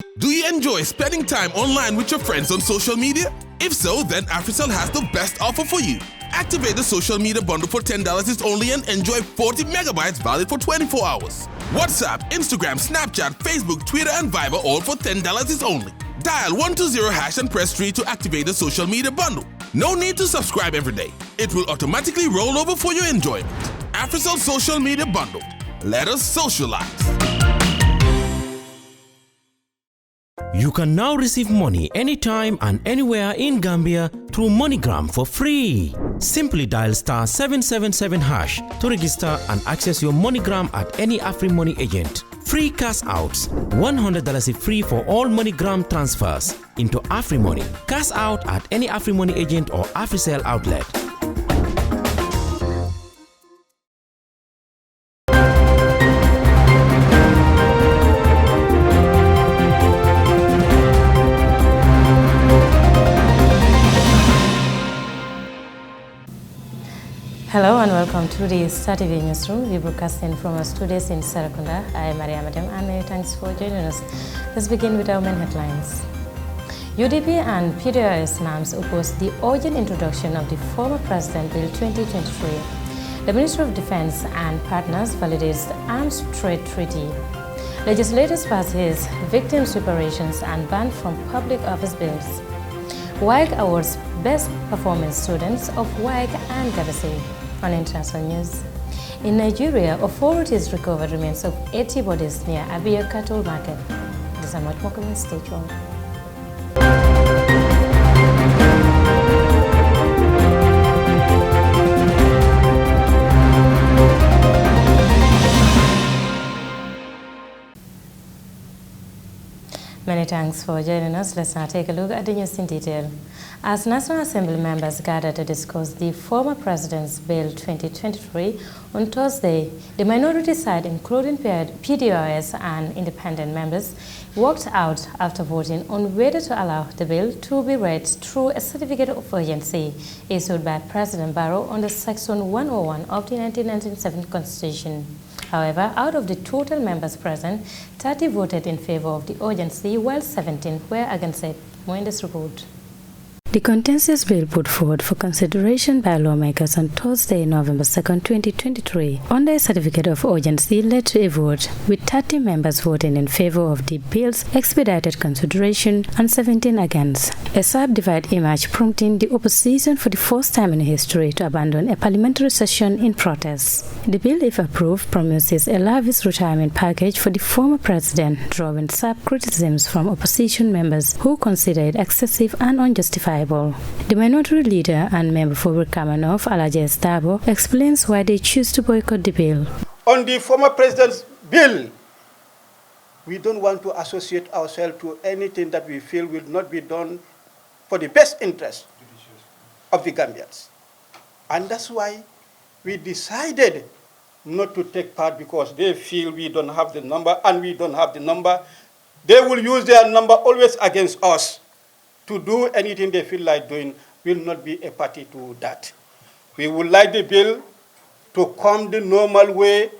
Do you enjoy spending time online with your friends on social media? If so, then Africell has the best offer for you. Activate the social media bundle for $10 is only and enjoy 40 megabytes valid for 24 hours. WhatsApp, Instagram, Snapchat, Facebook, Twitter, and Viber all for $10 is only. Dial 120# and press 3 to activate the social media bundle. No need to subscribe every day. It will automatically roll over for your enjoyment. Africell Social Media Bundle. Let us socialize. You can now receive money anytime and anywhere in Gambia through MoneyGram for free. Simply dial *777# to register and access your MoneyGram at any AfriMoney agent. Free cash outs. $100 is free for all MoneyGram transfers into AfriMoney. Cash out at any AfriMoney agent or Africell outlet. Hello and welcome to the Star TV Newsroom. We're broadcasting from our studios in Sarakunda. I am Maria Madam and many thanks for joining us. Let's begin with our main headlines. UDP and PDRS NAMS opposed the urgent introduction of the former President Bill 2023. The Ministry of Defense and partners validates the Arms Trade Treaty. Legislators pass his victims' reparations and ban from public office bills. WAEC awards Best Performing Students of WAEC and Gabasi. On international news, in Nigeria, authorities recovered remains of 80 bodies near Abia Cattle Market. This is much more coming. Stay tuned. Many thanks for joining us. Let's now take a look at the news in detail. As National Assembly members gathered to discuss the former President's Bill 2023 on Thursday, the minority side, including PDRS and independent members, walked out after voting on whether to allow the bill to be read through a certificate of urgency issued by President Barrow under Section 101 of the 1997 Constitution. However, out of the total members present, 30 voted in favor of the urgency, while 17 were against it. More in this report. The contentious bill put forward for consideration by lawmakers on Thursday, November 2, 2023, under a certificate of urgency led to a vote, with 30 members voting in favor of the bill's expedited consideration and 17 against. A sharp divide emerged, prompting the opposition for the first time in history to abandon a parliamentary session in protest. The bill, if approved, promises a lavish retirement package for the former president, drawing sharp criticisms from opposition members who consider it excessive and unjustified. The minority leader and member for Kamanov, Alaji Estabo, explains why they choose to boycott the bill. On the former president's bill, we don't want to associate ourselves to anything that we feel will not be done for the best interest of the Gambians. And that's why we decided not to take part, because they feel we don't have the number and we don't have the number. They will use their number always against us. To do anything they feel like doing will not be a party to that. We would like the bill to come the normal way.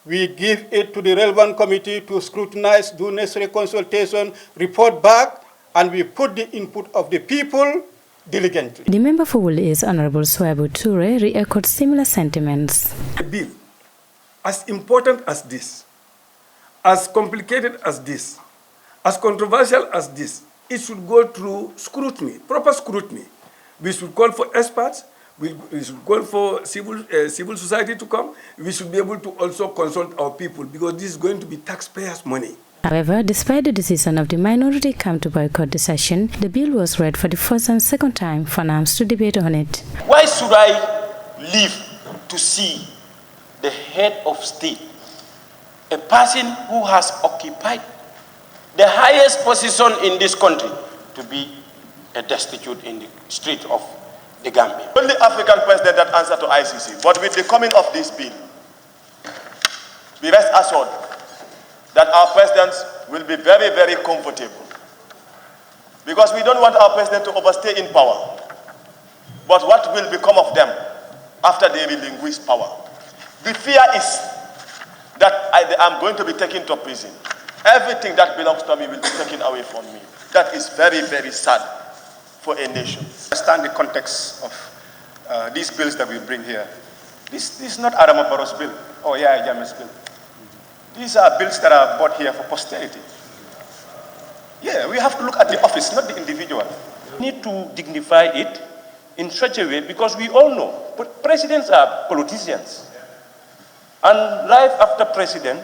We give it to the relevant committee to scrutinize, do necessary consultation, report back, and we put the input of the people diligently. The member for Wool is Honorable Swaibu Toure re-echoed similar sentiments. A bill as important as this, as complicated as this, as controversial as this, it should go through scrutiny, proper scrutiny. We should call for experts. We should call for civil society to come. We should be able to also consult our people, because this is going to be taxpayers' money. However, despite the decision of the minority come to boycott the session, the bill was read for the first and second time for NAMS to debate on it. Why should I live to see the head of state, a person who has occupied the highest position in this country, to be a destitute in the street of the Gambia? Only African president that answer to ICC. But with the coming of this bill, we rest assured that our presidents will be very, very comfortable. Because we don't want our president to overstay in power. But what will become of them after they relinquish power? The fear is that I am going to be taken to prison. Everything that belongs to me will be taken away from me. That is very, very sad for a nation. Understand the context of these bills that we bring here. This is not Adama Barrow's bill or Yahya Jammeh's bill. These are bills that are brought here for posterity. Yeah, we have to look at the office, not the individual. We need to dignify it in such a way, because we all know, but presidents are politicians. And life after president,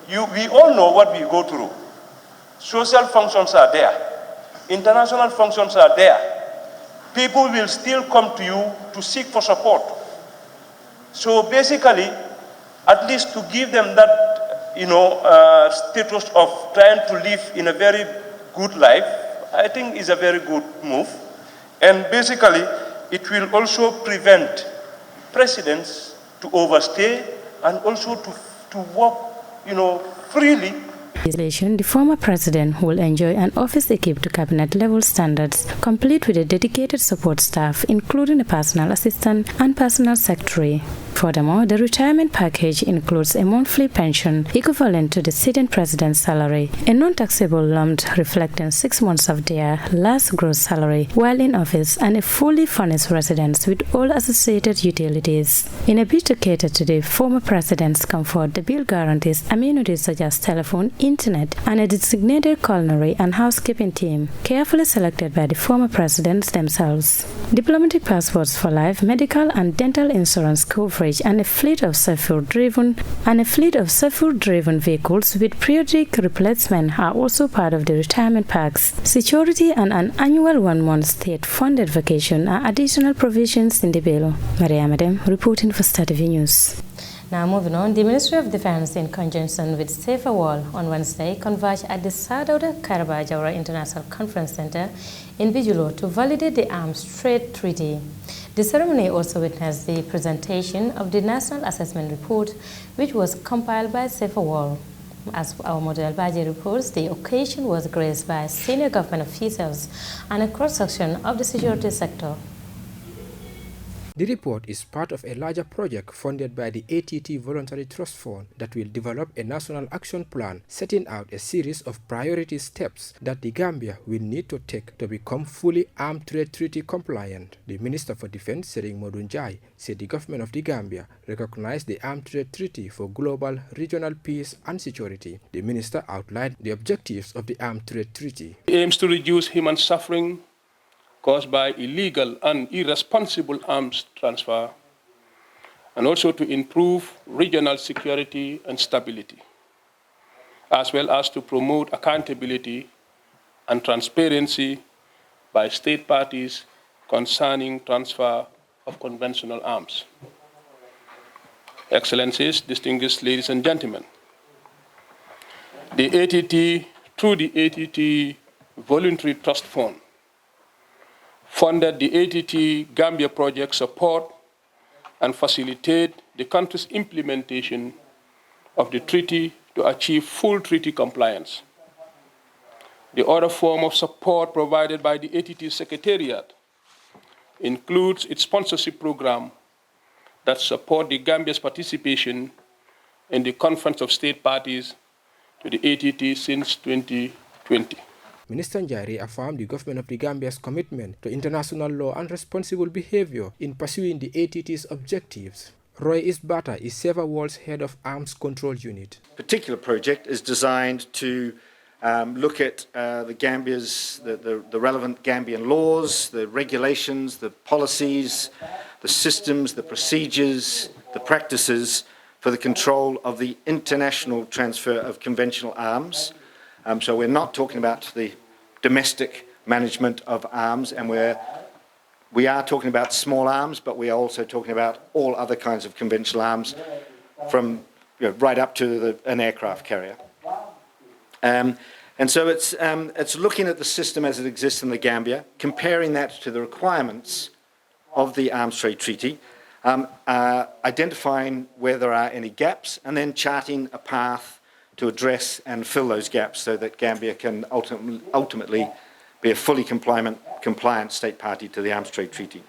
we all know what we go through. Social functions are there. International functions are there. People will still come to you to seek for support. So basically, at least to give them that, status of trying to live in a very good life, I think is a very good move. And basically, it will also prevent presidents to overstay and also to work, freely. The former president will enjoy an office equipped to cabinet-level standards, complete with a dedicated support staff, including a personal assistant and personal secretary. Furthermore, the retirement package includes a monthly pension equivalent to the sitting president's salary, a non-taxable lump reflecting 6 months of their last gross salary while in office, and a fully furnished residence with all associated utilities. In a bid to cater to the former president's comfort, the bill guarantees amenities such as telephone, internet, and a designated culinary and housekeeping team, carefully selected by the former presidents themselves. Diplomatic passports for life, medical and dental insurance coverage, and a fleet of self-fuel-driven vehicles with periodic replacement are also part of the retirement packs. Security and an annual 1-month state-funded vacation are additional provisions in the bill. Maria Madem, reporting for Star TV News. Now moving on, the Ministry of Defense, in conjunction with Safer Wall, on Wednesday converged at the Sadauda Karaba Jawara International Conference Center in Bijulo to validate the Arms Trade Treaty. The ceremony also witnessed the presentation of the National Assessment Report, which was compiled by Safer Wall. As our model Baji reports, the occasion was graced by senior government officials and a cross-section of the security sector. The report is part of a larger project funded by the ATT Voluntary Trust Fund that will develop a national action plan setting out a series of priority steps that the Gambia will need to take to become fully Armed Trade Treaty compliant. The Minister for Defense, Sering Modunjai, said the government of the Gambia recognized the Armed Trade Treaty for global regional peace and security. The minister outlined the objectives of the Armed Trade Treaty. It aims to reduce human suffering caused by illegal and irresponsible arms transfer, and also to improve regional security and stability, as well as to promote accountability and transparency by state parties concerning transfer of conventional arms. Excellencies, distinguished ladies and gentlemen, the ATT, through the ATT Voluntary Trust Fund, funded the ATT Gambia project support and facilitate the country's implementation of the treaty to achieve full treaty compliance. The other form of support provided by the ATT Secretariat includes its sponsorship program that support the Gambia's participation in the Conference of State Parties to the ATT since 2020. Minister Njari affirmed the government of the Gambia's commitment to international law and responsible behavior in pursuing the ATT's objectives. Roy Isbata is Safer Wall's head of Arms Control Unit. The particular project is designed to look at the relevant Gambian laws, the regulations, the policies, the systems, the procedures, the practices for the control of the international transfer of conventional arms. So we're not talking about the domestic management of arms, and we are talking about small arms, but we are also talking about all other kinds of conventional arms, from right up to an aircraft carrier. And so it's looking at the system as it exists in the Gambia, comparing that to the requirements of the Arms Trade Treaty, identifying where there are any gaps, and then charting a path to address and fill those gaps so that Gambia can ultimately be a fully compliant state party to the Arms Trade Treaty.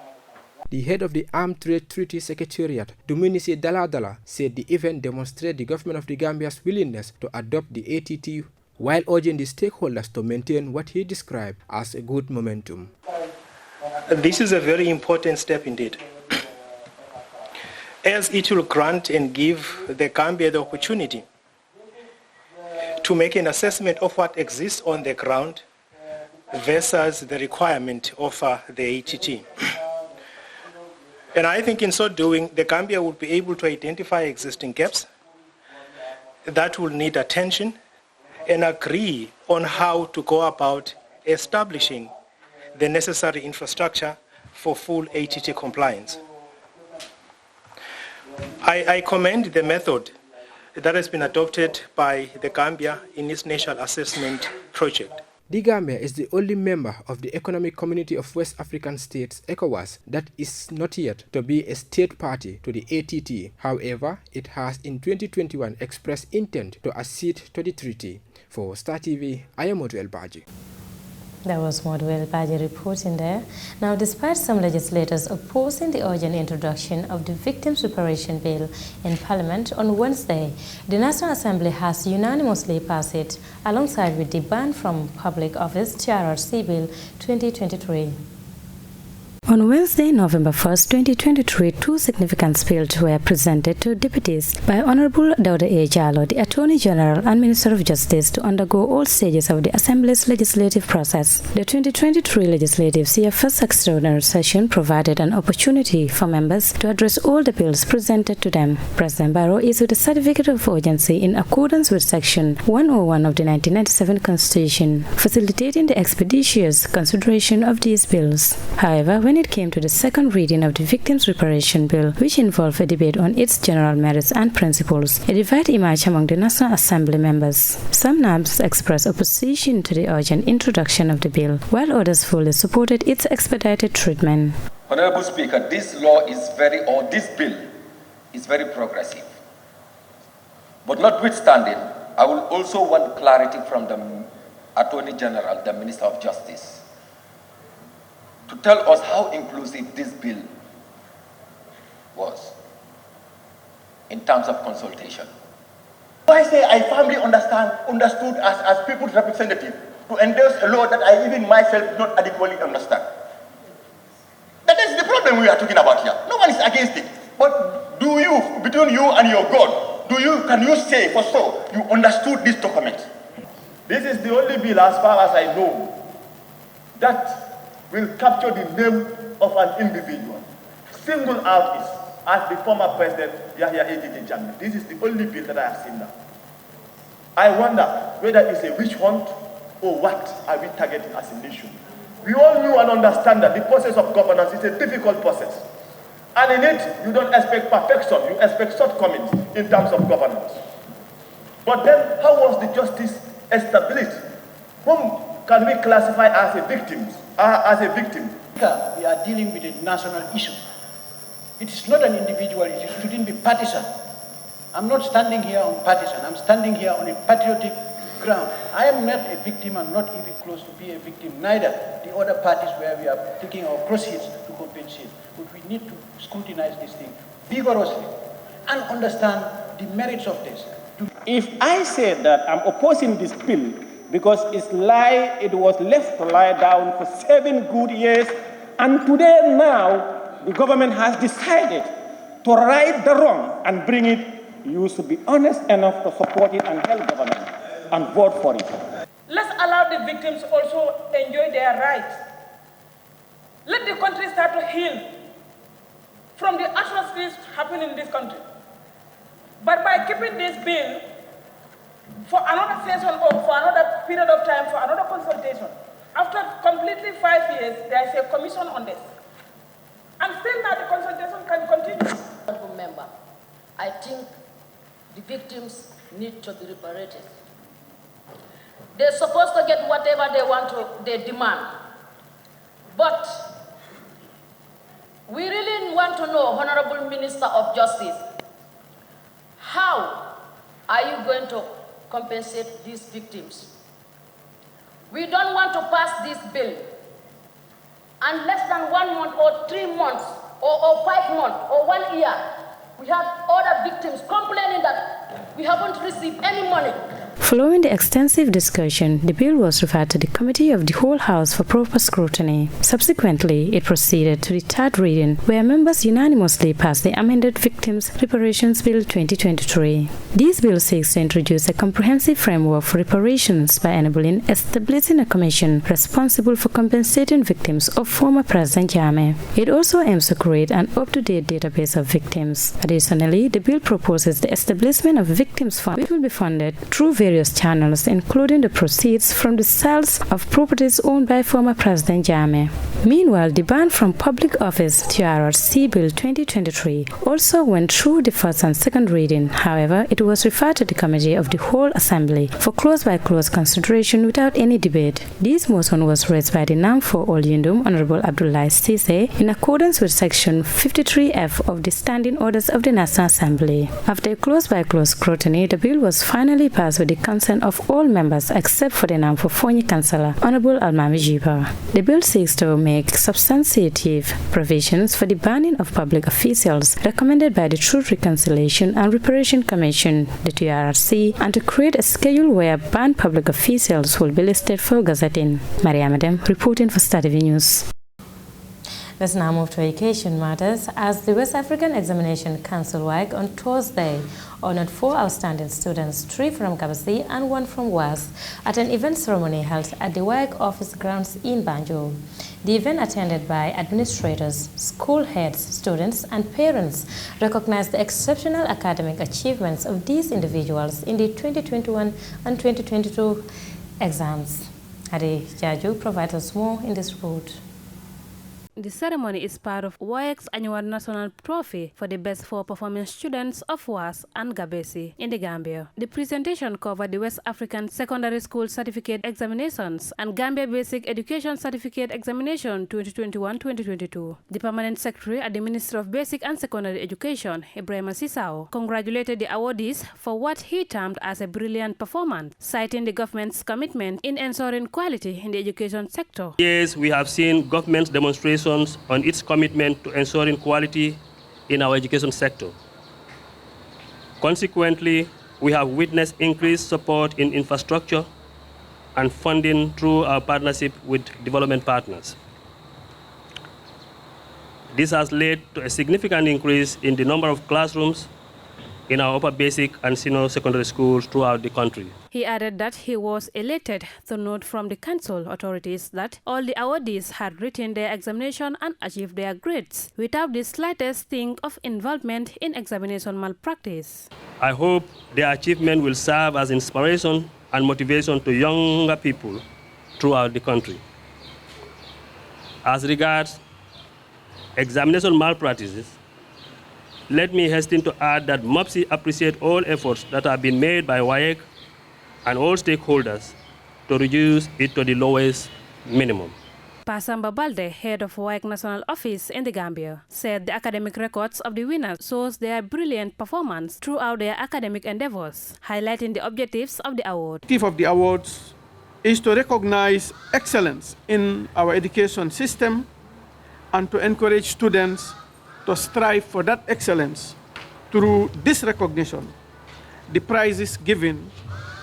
The head of the Armed Trade Treaty Secretariat, Duminisi Daladala, said the event demonstrated the government of the Gambia's willingness to adopt the ATT while urging the stakeholders to maintain what he described as a good momentum. This is a very important step indeed, as it will grant and give the Gambia the opportunity to make an assessment of what exists on the ground versus the requirement of the ATT. And I think in so doing, the Gambia will be able to identify existing gaps that will need attention and agree on how to go about establishing the necessary infrastructure for full ATT compliance. I commend the method that has been adopted by the Gambia in its national assessment project. The Gambia is the only member of the Economic Community of West African States, ECOWAS, that is not yet to be a state party to the ATT. However, it has in 2021 expressed intent to accede to the treaty. For Star TV, I am Modu Elbaji. That was Modu Elbaji reporting there. Now, despite some legislators opposing the urgent introduction of the Victims' Reparation Bill in Parliament on Wednesday, the National Assembly has unanimously passed it alongside with the Ban from Public Office TRRC Bill 2023. On Wednesday, November 1st, 2023, two significant bills were presented to deputies by Honorable Dauda A. Jallow, the Attorney General and Minister of Justice, to undergo all stages of the Assembly's legislative process. The 2023 Legislative Year First Extraordinary Session provided an opportunity for members to address all the bills presented to them. President Barrow issued a certificate of urgency in accordance with Section 101 of the 1997 Constitution, facilitating the expeditious consideration of these bills. However, when it came to the second reading of the Victims' Reparation Bill, which involved a debate on its general merits and principles, a divide emerged among the National Assembly members. Some NABs expressed opposition to the urgent introduction of the bill, while others fully supported its expedited treatment. Honorable Speaker, this bill is very progressive. But notwithstanding, I will also want clarity from the Attorney General, the Minister of Justice, to tell us how inclusive this bill was in terms of consultation. I say I firmly understood as people's representative to endorse a law that I even myself not adequately understand. That is the problem we are talking about here. No one is against it. But do you, between you and your God, can you say for sure you understood this document? This is the only bill, as far as I know, that will capture the name of an individual, single out as the former President Yahya ATT Jammeh. This is the only bill that I have seen now. I wonder whether it's a witch hunt or what are we targeting as a nation. We all knew and understand that the process of governance is a difficult process. And in it, you don't expect perfection, you expect shortcomings in terms of governance. But then, how was the justice established? Whom can we classify as a victim? We are dealing with a national issue. It is not an individual issue. It shouldn't be partisan. I'm not standing here on partisan. I'm standing here on a patriotic ground. I am not a victim. I'm not even close to be a victim. Neither the other parties where we are taking our proceeds to compensate. But we need to scrutinize this thing vigorously and understand the merits of this. If I say that I'm opposing this bill because it was left to lie down for 7 good years, and today now the government has decided to right the wrong and bring it, you should be honest enough to support it and help government and vote for it. Let's allow the victims also enjoy their rights. Let the country start to heal from the atrocities happening in this country. But by keeping this bill for another session or for another period of time, for another consultation, after completely 5 years, there is a commission on this. And still now the consultation can continue. Honorable member, I think the victims need to be liberated. They're supposed to get whatever they demand. But we really want to know, Honorable Minister of Justice, how are you going to compensate these victims? We don't want to pass this bill, and less than 1 month or 3 months or 5 months or 1 year, we had other victims complaining that we haven't received any money. Following the extensive discussion, the bill was referred to the Committee of the Whole House for proper scrutiny. Subsequently, it proceeded to the third reading, where members unanimously passed the amended Victims' Reparations Bill 2023. This bill seeks to introduce a comprehensive framework for reparations by enabling establishing a commission responsible for compensating victims of former President Jammeh. It also aims to create an up-to-date database of victims. Additionally, the bill proposes the establishment of a victims fund, which will be funded through various channels, including the proceeds from the sales of properties owned by former President Jammeh. Meanwhile, the ban from public office TRRC Bill 2023 also went through the first and second reading. However, it was referred to the Committee of the Whole Assembly for close-by-close consideration without any debate. This motion was raised by the NAM for All Yundum, Honorable Abdullah Sise, in accordance with Section 53F of the Standing Orders of the National Assembly. After a close-by-close scrutiny, the bill was finally passed with the consent of all members except for the NAM for Fonyi Councillor, Honorable Almami Jiba. The bill seeks to make substantive provisions for the banning of public officials recommended by the Truth, Reconciliation and Reparation Commission, the TRRC, and to create a schedule where banned public officials will be listed for gazetting. Maria Madam, reporting for Star TV News. Let's now move to education matters, as the West African Examination Council WAEC on Thursday honored 4 outstanding students, 3 from Kabasi and 1 from WAS, at an event ceremony held at the WAEC office grounds in Banjul. The event, attended by administrators, school heads, students, and parents, recognized the exceptional academic achievements of these individuals in the 2021 and 2022 exams. Hadi Jaju provides us more in this report. The ceremony is part of WAEC's annual national trophy for the best 4 performing students of WAS and Gabesi in the Gambia. The presentation covered the West African Secondary School Certificate Examinations and Gambia Basic Education Certificate Examination 2021-2022. The Permanent Secretary at the Ministry of Basic and Secondary Education, Ibrahim Sisao, congratulated the awardees for what he termed as a brilliant performance, citing the government's commitment in ensuring quality in the education sector. Yes, we have seen government's demonstration on its commitment to ensuring quality in our education sector. Consequently, we have witnessed increased support in infrastructure and funding through our partnership with development partners. This has led to a significant increase in the number of classrooms in our upper basic and senior secondary schools throughout the country. He added that he was elated to note from the council authorities that all the awardees had written their examination and achieved their grades without the slightest sting of involvement in examination malpractice. I hope their achievement will serve as inspiration and motivation to younger people throughout the country. As regards examination malpractices, let me hasten to add that MOPSI appreciates all efforts that have been made by WAEC and all stakeholders to reduce it to the lowest minimum. Pasamba Balde, head of WAEC National Office in the Gambia, said the academic records of the winners shows their brilliant performance throughout their academic endeavors, highlighting the objectives of the award. The objective of the awards is to recognize excellence in our education system and to encourage students to strive for that excellence through this recognition, the prizes given,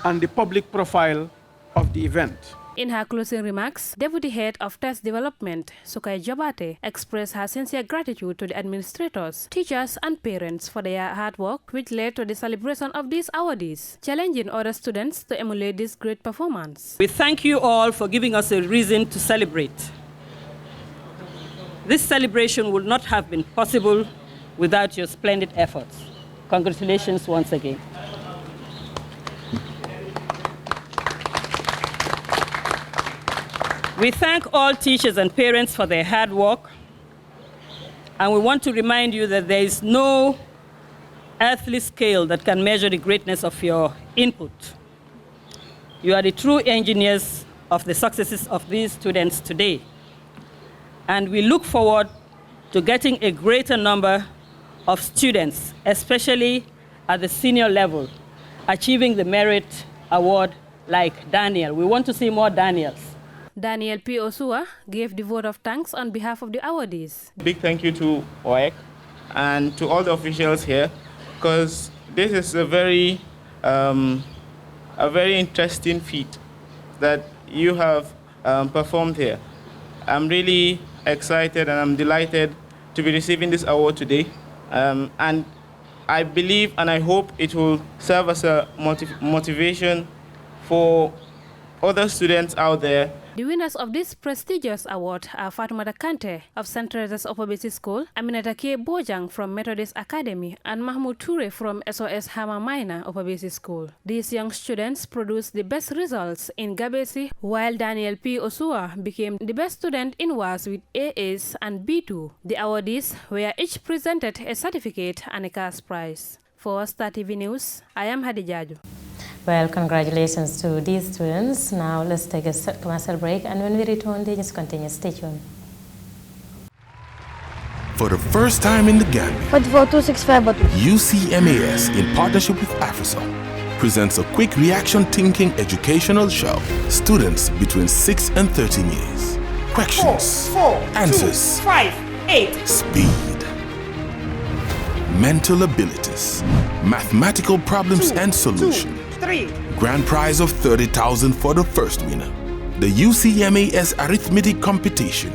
and the public profile of the event. In her closing remarks, Deputy Head of Test Development, Sukai Jabate, expressed her sincere gratitude to the administrators, teachers, and parents for their hard work, which led to the celebration of these awardees, challenging other students to emulate this great performance. We thank you all for giving us a reason to celebrate. This celebration would not have been possible without your splendid efforts. Congratulations once again. We thank all teachers and parents for their hard work, and we want to remind you that there is no earthly scale that can measure the greatness of your input. You are the true engineers of the successes of these students today. And we look forward to getting a greater number of students, especially at the senior level, achieving the merit award like Daniel. We want to see more Daniels. Daniel P. Osua gave the vote of thanks on behalf of the awardees. Big thank you to WAEC and to all the officials here, because this is a very interesting feat that you have performed here. I'm really excited and I'm delighted to be receiving this award today. And I believe and I hope it will serve as a motivation for other students out there. The winners of this prestigious award are Fatoumata Kante of St. Teresa's Upper Basic School, Aminata K. Bojang from Methodist Academy, and Mahmoud Toure from SOS Hama Minor Upper Basic School. These young students produced the best results in Gabesi, while Daniel P. Osua became the best student in WAS with AAs and B2. The awardees were each presented a certificate and a cash prize. For Star TV News, I am Hadijaju. Well, congratulations to these students. Now let's take a commercial break, and when we return, they just continue. Stay tuned. For the first time in the Gambia, UCMAS, in partnership with AfriCell, presents a quick reaction thinking educational show. Students between 6 and 13 years. Questions, answers, 2, 5, 8. Speed, mental abilities, mathematical problems and solutions. 3. Grand prize of 30,000 for the first winner. The UCMAS Arithmetic Competition.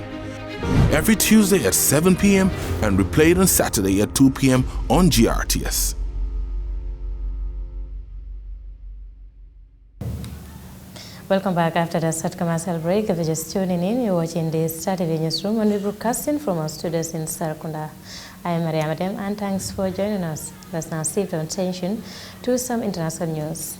Every Tuesday at 7 p.m. and replayed on Saturday at 2 p.m. on GRTS. Welcome back after the short commercial break. If you're just tuning in, you're watching the Star TV Newsroom, and we're broadcasting from our studios in Sarakunda. I am Mariam Adem, and thanks for joining us. Let's now shift our attention to some international news.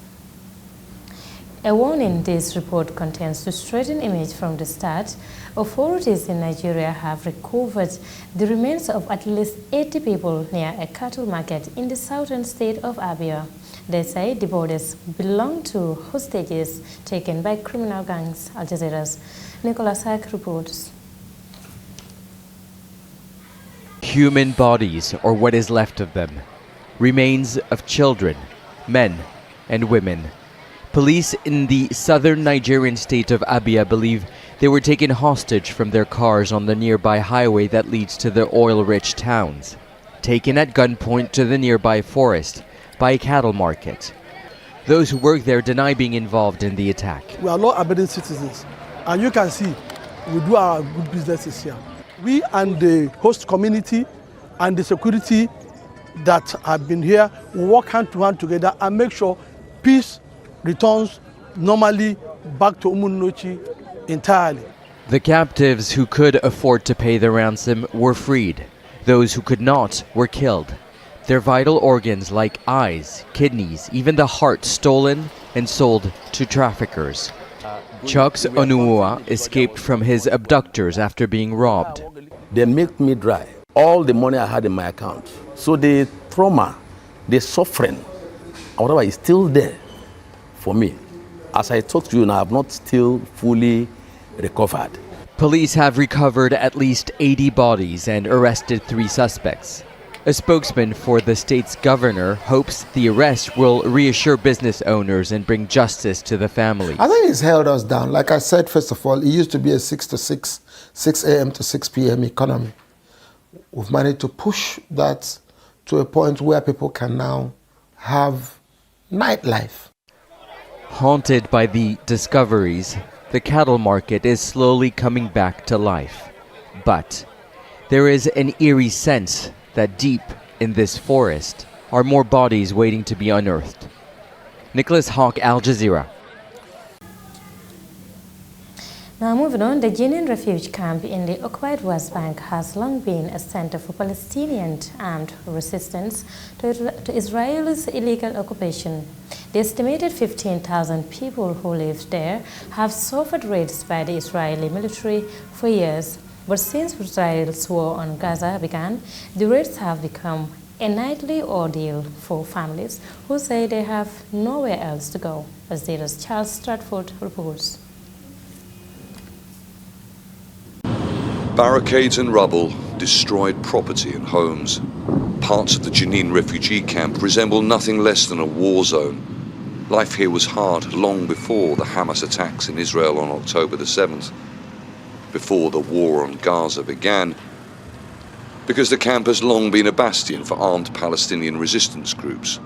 A warning: this report contains a threatening image from the start. Authorities in Nigeria have recovered the remains of at least 80 people near a cattle market in the southern state of Abia. They say the bodies belong to hostages taken by criminal gangs. Al Jazeera's Nicholas Hack reports. Human bodies, or what is left of them. Remains of children, men, and women. Police in the southern Nigerian state of Abia believe they were taken hostage from their cars on the nearby highway that leads to the oil-rich towns. Taken at gunpoint to the nearby forest by a cattle market. Those who work there deny being involved in the attack. We are law-abiding citizens, and you can see we do our good businesses here. We and the host community and the security that have been here will work hand to hand together and make sure peace returns normally back to Umunnochi entirely. The captives who could afford to pay the ransom were freed. Those who could not were killed. Their vital organs like eyes, kidneys, even the heart stolen and sold to traffickers. Chucks Onuwa escaped from his abductors after being robbed. They milked me dry, all the money I had in my account. So the trauma, the suffering, whatever is still there for me. As I talk to you now, I have not still fully recovered. Police have recovered at least 80 bodies and arrested 3 suspects. A spokesman for the state's governor hopes the arrest will reassure business owners and bring justice to the family. I think it's held us down. Like I said, first of all, it used to be a 6 to 6, 6 a.m. to 6 p.m. economy. We've managed to push that to a point where people can now have nightlife. Haunted by the discoveries, the cattle market is slowly coming back to life. But there is an eerie sense that deep in this forest are more bodies waiting to be unearthed. Nicholas Hawk, Al Jazeera. Now moving on, the Jenin refuge camp in the occupied West Bank has long been a center for Palestinian armed resistance to Israel's illegal occupation. The estimated 15,000 people who live there have suffered raids by the Israeli military for years. But since Israel's war on Gaza began, the raids have become a nightly ordeal for families who say they have nowhere else to go, as Zeta's Charles Stratford reports. Barricades and rubble, destroyed property and homes. Parts of the Jenin refugee camp resemble nothing less than a war zone, Life here was hard long before the Hamas attacks in Israel on October the 7th, before the war on Gaza began, because the camp has long been a bastion for armed Palestinian resistance groups.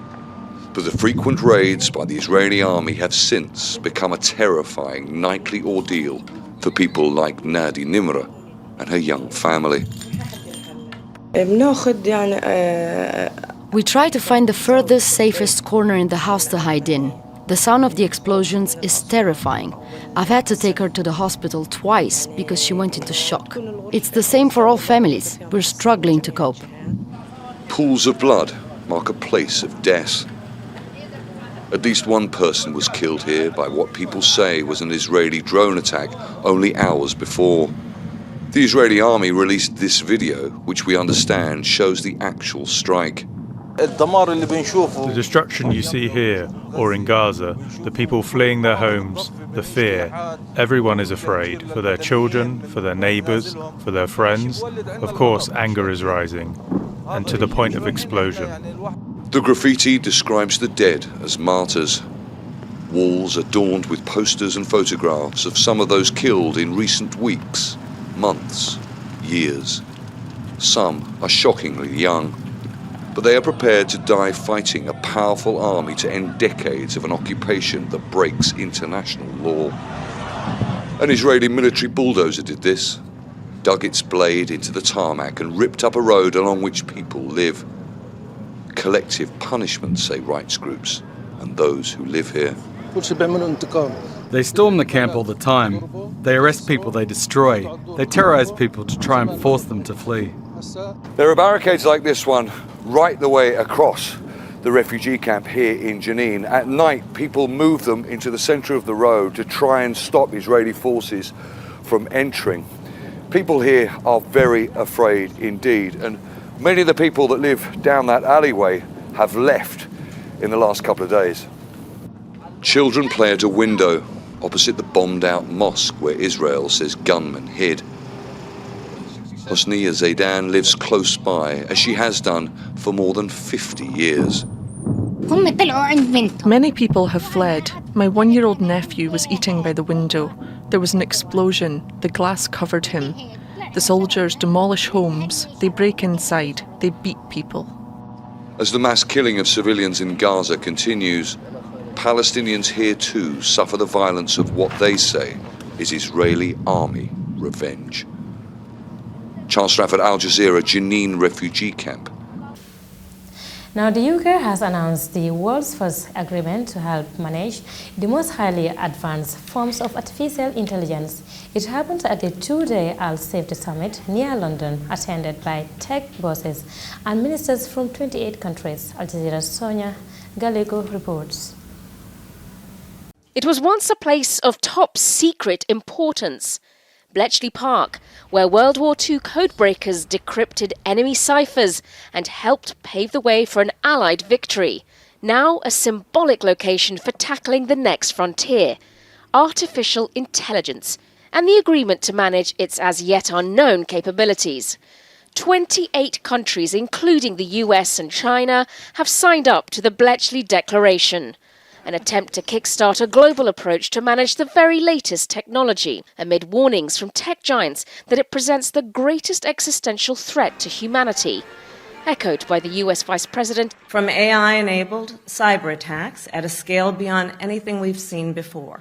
But the frequent raids by the Israeli army have since become a terrifying nightly ordeal for people like Nadi Nimra and her young family. We try to find the furthest, safest corner in the house to hide in. The sound of the explosions is terrifying. I've had to take her to the hospital twice because she went into shock. It's the same for all families. We're struggling to cope. Pools of blood mark a place of death. At least one person was killed here by what people say was an Israeli drone attack only hours before. The Israeli army released this video, which we understand shows the actual strike. The destruction you see here, or in Gaza, the people fleeing their homes, the fear. Everyone is afraid, for their children, for their neighbours, for their friends. Of course, anger is rising, and to the point of explosion. The graffiti describes the dead as martyrs. Walls adorned with posters and photographs of some of those killed in recent weeks, months, years. Some are shockingly young, but they are prepared to die fighting a powerful army to end decades of an occupation that breaks international law. An Israeli military bulldozer did this, dug its blade into the tarmac and ripped up a road along which people live. Collective punishment, say rights groups, and those who live here. They storm the camp all the time. They arrest people, they destroy. They terrorize people to try and force them to flee. There are barricades like this one right the way across the refugee camp here in Jenin. At night, people move them into the center of the road to try and stop Israeli forces from entering. People here are very afraid indeed, and many of the people that live down that alleyway have left in the last couple of days. Children play at a window opposite the bombed-out mosque where Israel says gunmen hid. Hosnia Zaidan lives close by, as she has done for more than 50 years. Many people have fled. My one-year-old nephew was eating by the window. There was an explosion. The glass covered him. The soldiers demolish homes. They break inside. They beat people. As the mass killing of civilians in Gaza continues, Palestinians here too suffer the violence of what they say is Israeli army revenge. Charles Strafford, Al Jazeera, Jenin refugee camp. Now, the UK has announced the world's first agreement to help manage the most highly advanced forms of artificial intelligence. It happened at the two-day Al Safety Summit near London, attended by tech bosses and ministers from 28 countries. Al Jazeera's Sonia Gallego reports. It was once a place of top secret importance. Bletchley Park, where World War II codebreakers decrypted enemy ciphers and helped pave the way for an Allied victory. Now a symbolic location for tackling the next frontier, artificial intelligence, and the agreement to manage its as yet unknown capabilities. 28 countries, including the US and China, have signed up to the Bletchley Declaration, an attempt to kickstart a global approach to manage the very latest technology, amid warnings from tech giants that it presents the greatest existential threat to humanity. Echoed by the US Vice President. From AI-enabled cyber attacks at a scale beyond anything we've seen before,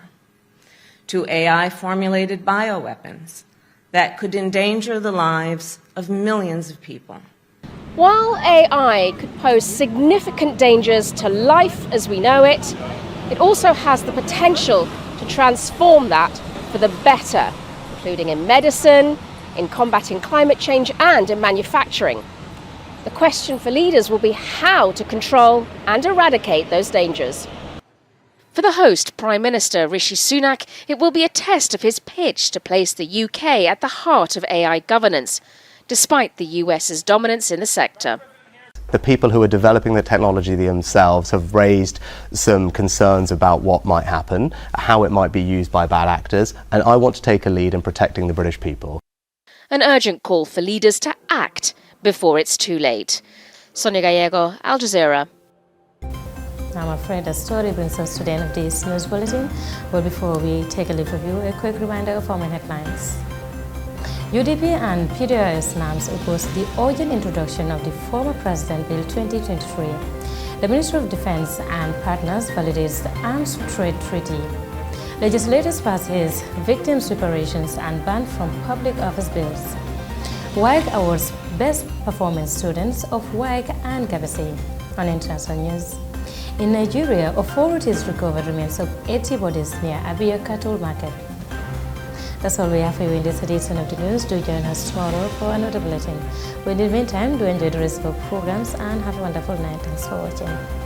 to AI-formulated bioweapons that could endanger the lives of millions of people. While AI could pose significant dangers to life as we know it, it also has the potential to transform that for the better, including in medicine, in combating climate change, and in manufacturing. The question for leaders will be how to control and eradicate those dangers. For the host, Prime Minister Rishi Sunak, it will be a test of his pitch to place the UK at the heart of AI governance, despite the US's dominance in the sector. The people who are developing the technology themselves have raised some concerns about what might happen, how it might be used by bad actors, and I want to take a lead in protecting the British people. An urgent call for leaders to act before it's too late. Sonia Gallego, Al Jazeera. I'm afraid the story brings us to the end of this news bulletin, but before we take a look at you, a quick reminder of our main headlines. UDP and PDRS NAMS opposed the urgent introduction of the former President Bill 2023. The Ministry of Defense and partners validates the Arms Trade Treaty. Legislators pass his victims' reparations and ban from public office bills. WAEC awards Best Performing Students of WAEC and Gabesi. On international news, in Nigeria, authorities recovered remains of 80 bodies near Abia Cattle Market. That's all we have for you in this edition of the news. Do join us tomorrow for another bulletin. But in the meantime, do enjoy the rest of our programs and have a wonderful night. Thanks for watching.